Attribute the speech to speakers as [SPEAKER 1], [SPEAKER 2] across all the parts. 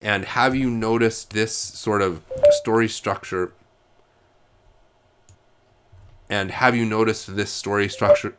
[SPEAKER 1] And have you noticed this sort of story structure? And have you noticed this story structure?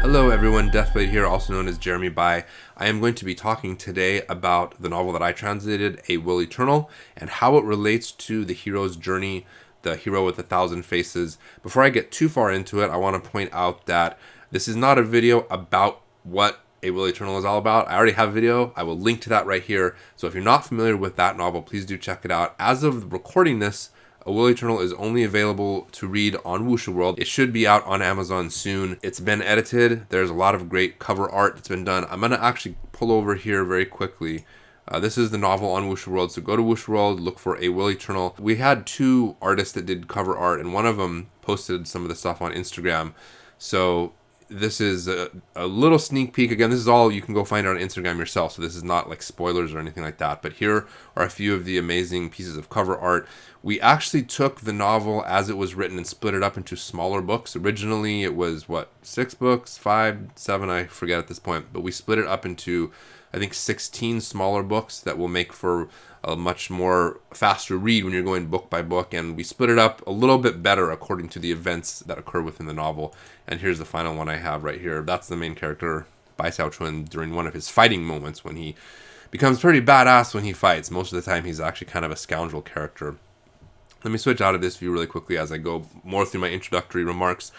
[SPEAKER 1] Hello everyone, Deathblade here, also known as Jeremy Bai. I am going to be talking today about the novel that I translated, A Will Eternal, and how it relates to the hero's journey, the hero with 1,000 faces. Before I get too far into it, I want to point out that this is not a video about what A Will Eternal is all about. I already have a video. I will link to that right here. So if you're not familiar with that novel, please do check it out. As of recording this, A Will Eternal is only available to read on Wuxia World. It should be out on Amazon soon. It's been edited. There's a lot of great cover art that's been done. I'm going to actually pull over here very quickly. This is the novel on Wuxia World. So go to Wuxia World, look for A Will Eternal. We had two artists that did cover art, and one of them posted some of the stuff on Instagram. So this is a little sneak peek. Again, this is all you can go find on Instagram yourself, so this is not like spoilers or anything like that. But here are a few of the amazing pieces of cover art. We actually took the novel as it was written and split it up into smaller books. Originally, it was, 6 books? 5, 7, I forget at this point. But we split it up into, I think, 16 smaller books that will make for a much more faster read when you're going book by book, and we split it up a little bit better according to the events that occur within the novel. And here's the final one I have right here. That's the main character, Bai-ISSTH, during one of his fighting moments when he becomes pretty badass when he fights. Most of the time he's actually kind of a scoundrel character. Let me switch out of this view really quickly as I go more through my introductory remarks.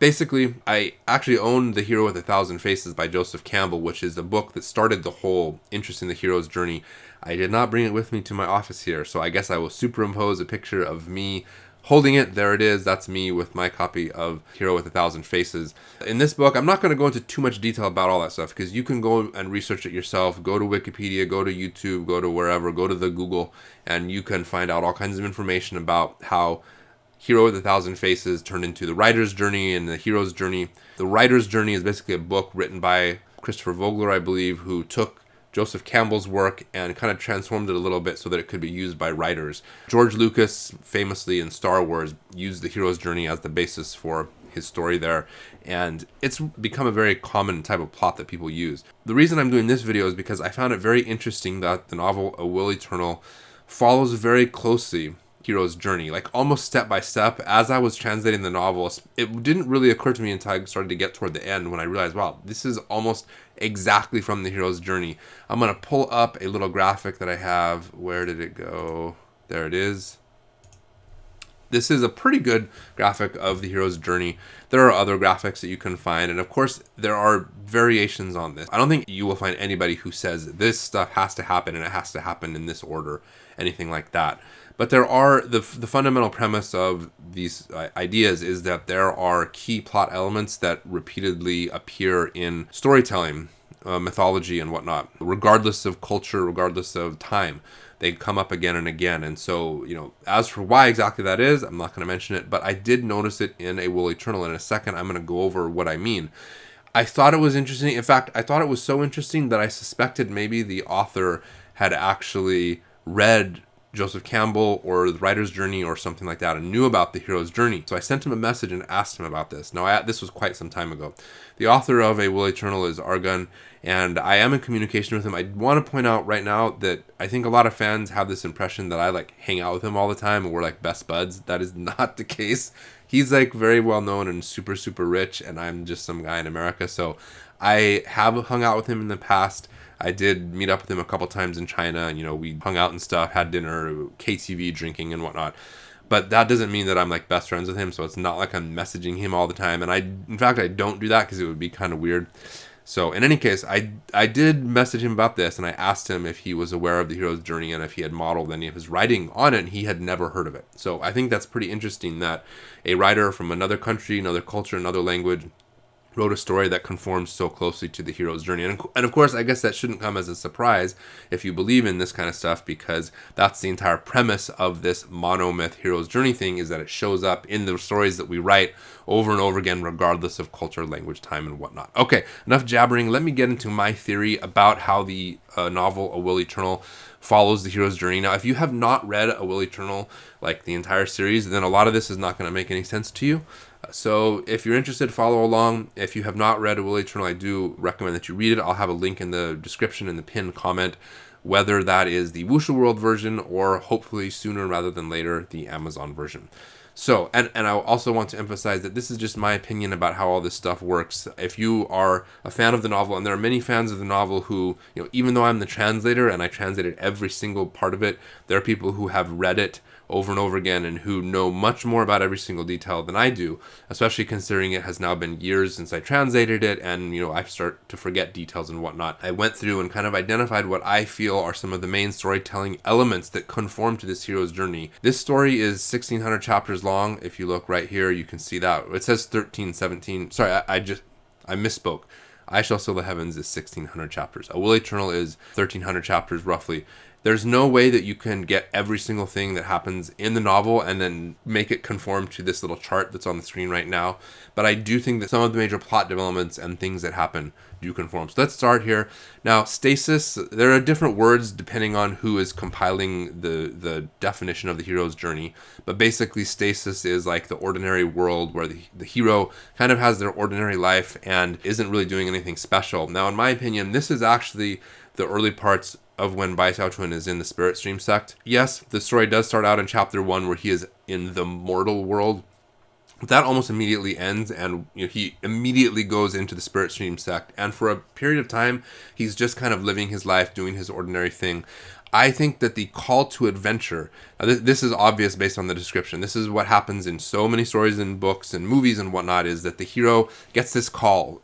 [SPEAKER 1] Basically, I actually own The Hero with 1,000 Faces by Joseph Campbell, which is the book that started the whole interest in the hero's journey. I did not bring it with me to my office here, so I guess I will superimpose a picture of me holding it. There it is. That's me with my copy of Hero with 1,000 Faces. In this book, I'm not going to go into too much detail about all that stuff because you can go and research it yourself. Go to Wikipedia, go to YouTube, go to wherever, go to the Google, and you can find out all kinds of information about how Hero with 1,000 Faces turned into the writer's journey and the hero's journey. The writer's journey is basically a book written by Christopher Vogler, I believe, who took Joseph Campbell's work and kind of transformed it a little bit so that it could be used by writers. George Lucas, famously in Star Wars, used the hero's journey as the basis for his story there, and it's become a very common type of plot that people use. The reason I'm doing this video is because I found it very interesting that the novel A Will Eternal follows very closely hero's journey, like almost step by step. As I was translating the novel, it didn't really occur to me until I started to get toward the end when I realized, wow, this is almost exactly from the hero's journey. I'm going to pull up a little graphic that I have. Where did it go? There it is. This is a pretty good graphic of the hero's journey. There are other graphics that you can find, and of course there are variations on this. I don't think you will find anybody who says this stuff has to happen and it has to happen in this order, anything like that. But there are, the fundamental premise of these ideas is that there are key plot elements that repeatedly appear in storytelling, mythology and whatnot, regardless of culture, regardless of time. They come up again and again. And so, as for why exactly that is, I'm not going to mention it, but I did notice it in A Will Eternal. In a second, I'm going to go over what I mean. I thought it was interesting. In fact, I thought it was so interesting that I suspected maybe the author had actually read Joseph Campbell or the writer's journey or something like that and knew about the hero's journey. So I sent him a message and asked him about this. Now, this was quite some time ago. The author of A Will Eternal is Argun, and I am in communication with him. I want to point out right now that I think a lot of fans have this impression that I hang out with him all the time and we're like best buds. That is not the case. He's very well known and super, super rich, and I'm just some guy in America. So I have hung out with him in the past. I did meet up with him a couple times in China, and we hung out and stuff, had dinner, KTV, drinking and whatnot. But that doesn't mean that I'm best friends with him, so it's not like I'm messaging him all the time. And in fact, I don't do that because it would be kind of weird. So in any case, I did message him about this, and I asked him if he was aware of the hero's journey and if he had modeled any of his writing on it, and he had never heard of it. So I think that's pretty interesting that a writer from another country, another culture, another language wrote a story that conforms so closely to the hero's journey. And of course, I guess that shouldn't come as a surprise if you believe in this kind of stuff, because that's the entire premise of this monomyth hero's journey thing, is that it shows up in the stories that we write over and over again, regardless of culture, language, time, and whatnot. Okay, enough jabbering. Let me get into my theory about how the novel A Will Eternal follows the hero's journey. Now, if you have not read A Will Eternal, the entire series, then a lot of this is not going to make any sense to you. So if you're interested, follow along. If you have not read A Will Eternal, I do recommend that you read it. I'll have a link in the description in the pinned comment, whether that is the Wushu World version or hopefully sooner rather than later, the Amazon version. So, and I also want to emphasize that this is just my opinion about how all this stuff works. If you are a fan of the novel, and there are many fans of the novel who, even though I'm the translator and I translated every single part of it, there are people who have read it over and over again and who know much more about every single detail than I do, especially considering it has now been years since I translated it, and I start to forget details and whatnot. I went through and kind of identified what I feel are some of the main storytelling elements that conform to this hero's journey. This story is 1,600 chapters long. If you look right here, you can see that. It says 1317. Sorry, I misspoke. I Shall Seal the Heavens is 1,600 chapters. A Will Eternal is 1,300 chapters roughly. There's no way that you can get every single thing that happens in the novel and then make it conform to this little chart that's on the screen right now. But I do think that some of the major plot developments and things that happen do conform. So let's start here. Now, stasis, there are different words depending on who is compiling the definition of the hero's journey. But basically, stasis is like the ordinary world where the hero kind of has their ordinary life and isn't really doing anything special. Now, in my opinion, this is actually the early parts of when Bai-ISSTH is in the Spirit Stream sect. Yes, the story does start out in chapter 1 where he is in the mortal world. That almost immediately ends, and he immediately goes into the Spirit Stream sect, and for a period of time he's just kind of living his life, doing his ordinary thing. I think that the call to adventure, this is obvious based on the description. This is what happens in so many stories and books and movies and whatnot, is that the hero gets this call.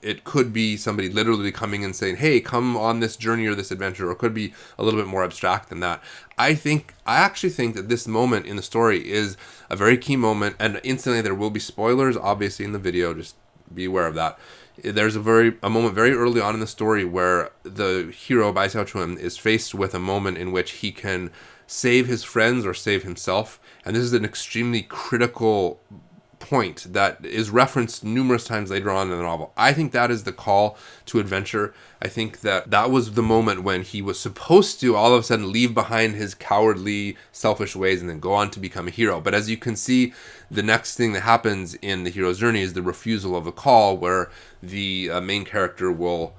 [SPEAKER 1] It could be somebody literally coming and saying, hey, come on this journey or this adventure, or it could be a little bit more abstract than that. I actually think that this moment in the story is a very key moment, and instantly there will be spoilers, obviously, in the video. Just be aware of that. There's a moment very early on in the story where the hero, Bai-ISSTH, is faced with a moment in which he can save his friends or save himself. And this is an extremely critical point that is referenced numerous times later on in the novel. I think that is the call to adventure. I think that was the moment when he was supposed to all of a sudden leave behind his cowardly, selfish ways and then go on to become a hero. But as you can see, the next thing that happens in the hero's journey is the refusal of the call, where the main character will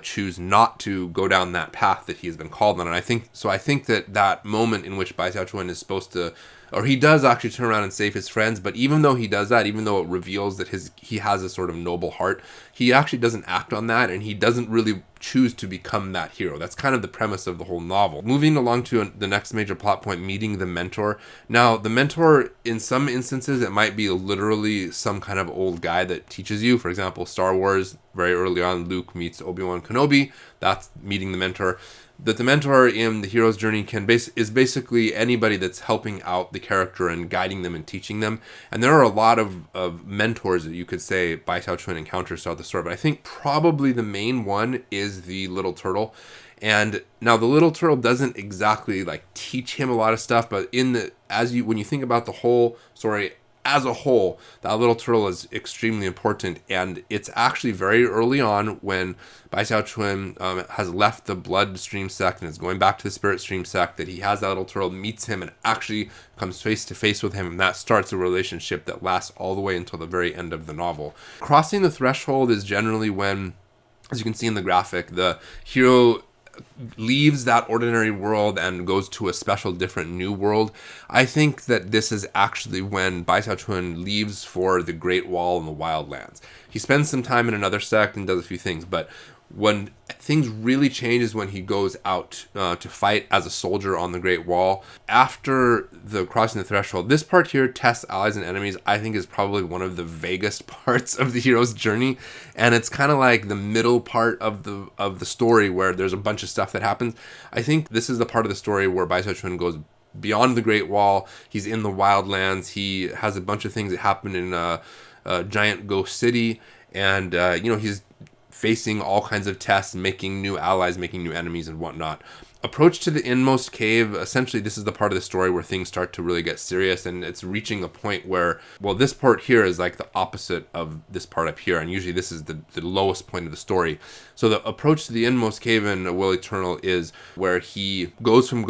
[SPEAKER 1] choose not to go down that path that he has been called on. And I think that moment in which Bai-ISSTH is supposed to, or he does actually turn around and save his friends, but even though he does that, even though it reveals that he has a sort of noble heart, he actually doesn't act on that, and he doesn't really choose to become that hero. That's kind of the premise of the whole novel. Moving along to the next major plot point, meeting the mentor. Now, the mentor, in some instances, it might be literally some kind of old guy that teaches you. For example, Star Wars, very early on, Luke meets Obi-Wan Kenobi. That's meeting the mentor. That the mentor in the hero's journey is basically anybody that's helping out the character and guiding them and teaching them. And there are a lot of mentors that you could say Bai-ISSTH encounters throughout the story, but I think probably the main one is the little turtle. And now the little turtle doesn't exactly teach him a lot of stuff, but when you think about the whole story as a whole, that little turtle is extremely important. And it's actually very early on when Bai-ISSTH has left the bloodstream sect and is going back to the spirit stream sect that he has that little turtle, meets him, and actually comes face to face with him, and that starts a relationship that lasts all the way until the very end of the novel. Crossing the threshold is generally when, as you can see in the graphic, the hero leaves that ordinary world and goes to a special, different new world. I think that this is actually when Bai-ISSTH leaves for the Great Wall and the Wildlands. He spends some time in another sect and does a few things, but when things really change is when he goes out to fight as a soldier on the Great Wall. After the crossing the threshold, this part here, tests allies and enemies, I think is probably one of the vaguest parts of the hero's journey, and it's kind of like the middle part of the story where there's a bunch of stuff that happens. I think this is the part of the story where Bai-ISSTH goes beyond the Great Wall. He's in the Wildlands. He has a bunch of things that happen in a giant ghost city, and he's facing all kinds of tests, making new allies, making new enemies and whatnot. approach to the inmost cave, essentially this is the part of the story where things start to really get serious, and it's reaching a point where, well, this part here is like the opposite of this part up here, and usually this is the lowest point of the story. So the approach to the inmost cave in A Will Eternal is where he goes from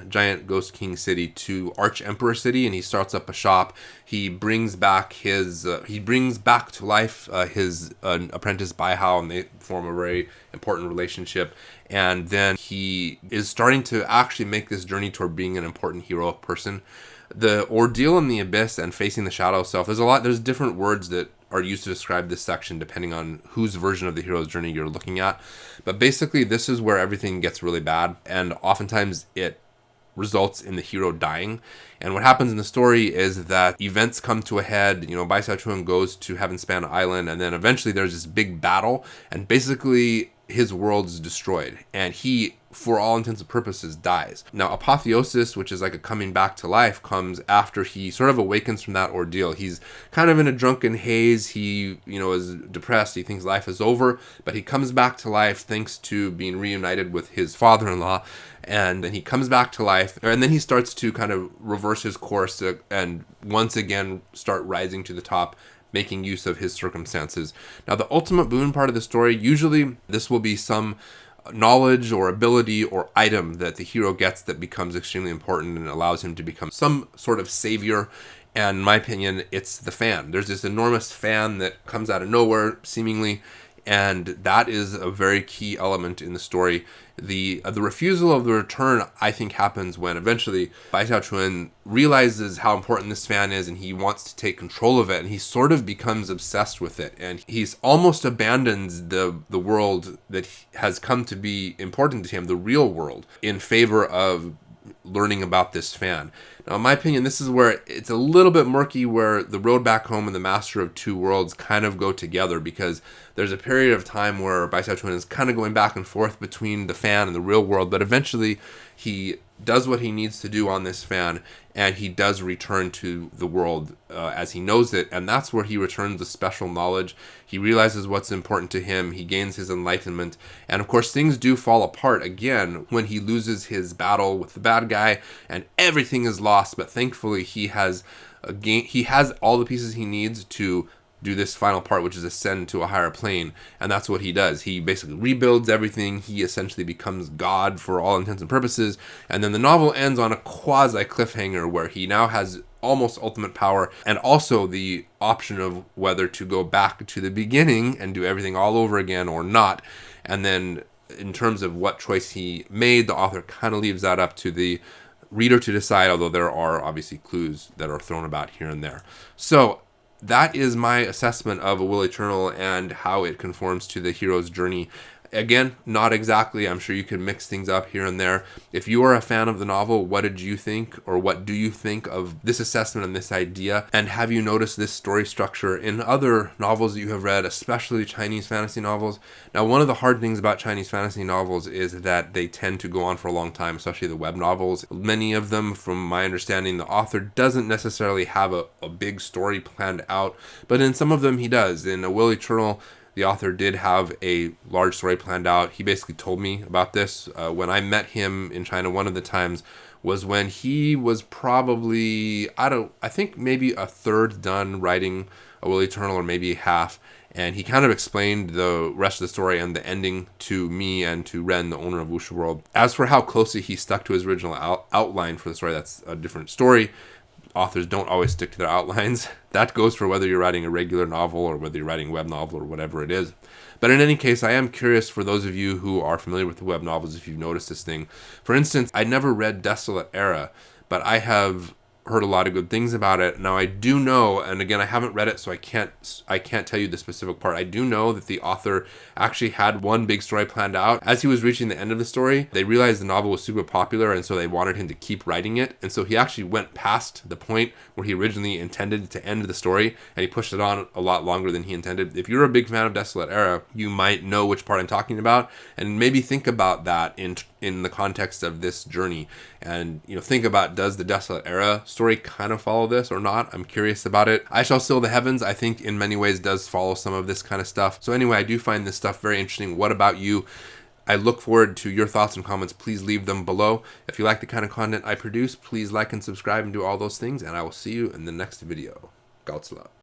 [SPEAKER 1] Giant Ghost King City to Arch Emperor City, and he starts up a shop. He brings back to life his apprentice Bai-ISSTH, and they form a very important relationship. And then he is starting to actually make this journey toward being an important heroic person. The ordeal in the abyss and facing the shadow self, there's different words that are used to describe this section depending on whose version of the hero's journey you're looking at. But basically, this is where everything gets really bad, and oftentimes it results in the hero dying. And what happens in the story is that events come to a head. Bai-ISSTH goes to Heavenspan Island, and then eventually there's this big battle, and basically his world is destroyed, and he, for all intents and purposes, dies. Now, Apotheosis, which is like a coming back to life, comes after he sort of awakens from that ordeal. He's kind of in a drunken haze. He, is depressed. He thinks life is over, but he comes back to life thanks to being reunited with his father-in-law. And then he comes back to life, and then he starts to kind of reverse his course and once again start rising to the top, making use of his circumstances. Now, the ultimate boon part of the story, usually this will be some knowledge or ability or item that the hero gets that becomes extremely important and allows him to become some sort of savior. And in my opinion, it's the fan. There's this enormous fan that comes out of nowhere, seemingly, and that is a very key element in the story. The refusal of the return, I think, happens when eventually Bai-ISSTH realizes how important this fan is, and he wants to take control of it, and he sort of becomes obsessed with it, and he's almost abandons the world that has come to be important to him, the real world, in favor of learning about this fan. Now, in my opinion, this is where it's a little bit murky, where the road back home and the master of two worlds kind of go together, because there's a period of time where Bai-ISSTH is kind of going back and forth between the fan and the real world, but eventually he does what he needs to do on this fan, and he does return to the world as he knows it, and that's where he returns the special knowledge. He realizes what's important to him, he gains his enlightenment, and of course things do fall apart again when he loses his battle with the bad guy, and everything is lost, but thankfully he has all the pieces he needs to do this final part, which is ascend to a higher plane, and that's what he does. He basically rebuilds everything. He essentially becomes God for all intents and purposes, and then the novel ends on a quasi cliffhanger where he now has almost ultimate power, and also the option of whether to go back to the beginning and do everything all over again or not. And then in terms of what choice he made, the author kind of leaves that up to the reader to decide, although there are obviously clues that are thrown about here and there. So that is my assessment of A Will Eternal and how it conforms to the hero's journey. Again, not exactly. I'm sure you can mix things up here and there. If you are a fan of the novel, what did you think, or what do you think of this assessment and this idea? And have you noticed this story structure in other novels that you have read, especially Chinese fantasy novels? Now, one of the hard things about Chinese fantasy novels is that they tend to go on for a long time, especially the web novels. Many of them, from my understanding, the author doesn't necessarily have a big story planned out, but in some of them he does. In A Will Eternal, the author did have a large story planned out. He basically told me about this. When I met him in China, one of the times was when he was probably, I think maybe a third done writing A Will Eternal, or maybe half. And he kind of explained the rest of the story and the ending to me and to Ren, the owner of Wuxia World. As for how closely he stuck to his original outline for the story, that's a different story. Authors don't always stick to their outlines. That goes for whether you're writing a regular novel or whether you're writing a web novel or whatever it is. But in any case, I am curious, for those of you who are familiar with the web novels, if you've noticed this thing. For instance, I never read Desolate Era, but I have heard a lot of good things about it. Now, I do know, and again, I haven't read it, so I can't tell you the specific part. I do know that the author actually had one big story planned out. As he was reaching the end of the story, they realized the novel was super popular, and so they wanted him to keep writing it. And so he actually went past the point where he originally intended to end the story, and he pushed it on a lot longer than he intended. If you're a big fan of Desolate Era, you might know which part I'm talking about, and maybe think about that in the context of this journey. And think about, does the Desolate Era story kind of follow this or not? I'm curious about it. I Shall Seal the Heavens, I think in many ways does follow some of this kind of stuff. So anyway, I do find this stuff very interesting. What about you? I look forward to your thoughts and comments. Please leave them below. If you like the kind of content I produce, please like and subscribe and do all those things, and I will see you in the next video. Godspeed.